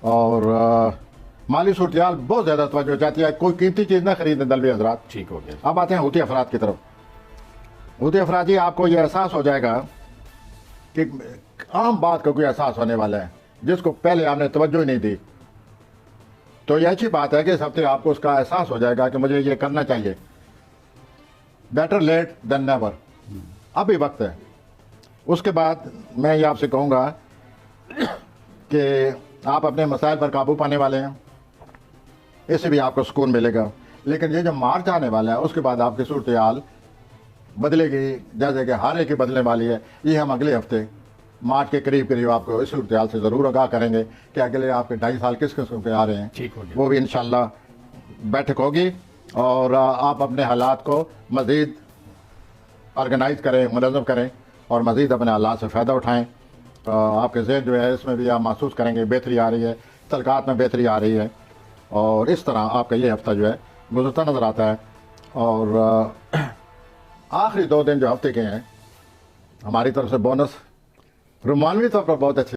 اور مالی صورتحال بہت زیادہ توجہ چاہتی ہے. کوئی قیمتی چیز نہ خریدیں دلوی حضرات. ٹھیک ہو گیا. اب آتے ہیں ہوتی افراد کی طرف. ہوتی افراد جی آپ کو یہ احساس ہو جائے گا کہ عام بات کا کوئی احساس ہونے والا ہے جس کو پہلے آپ نے توجہ ہی نہیں دی. تو یہ اچھی بات ہے کہ اس ہفتے آپ کو اس کا احساس ہو جائے گا کہ مجھے یہ کرنا چاہیے. Better late than never. ابھی وقت ہے. اس کے بعد میں یہ آپ سے کہوں گا کہ آپ اپنے مسائل پر قابو پانے والے ہیں, اس سے بھی آپ کو سکون ملے گا. لیکن یہ جو مارچ آنے والا ہے اس کے بعد آپ کی صورتحال بدلے گی, جیسے کہ ہر ایک کی بدلنے والی ہے. یہ ہم اگلے ہفتے مارچ کے قریب آپ کو اس صورتحال سے ضرور آگاہ کریں گے کہ اگلے آپ کے 2.5 سال کس قسم کے آ رہے ہیں. ٹھیک ہو گیا. وہ بھی انشاءاللہ بیٹھک ہوگی اور آپ اپنے حالات کو مزید آرگنائز کریں, منظم کریں اور مزید اپنے حالات سے فائدہ اٹھائیں. آپ کے ذہن جو ہے اس میں بھی آپ محسوس کریں گے بہتری آ رہی ہے, تعلقات میں بہتری آ رہی ہے, اور اس طرح آپ کا یہ ہفتہ جو ہے گزرتا نظر آتا ہے. اور آخری 2 دن جو ہفتے کے ہیں ہماری طرف سے بونس رومانوی طور پر بہت اچھے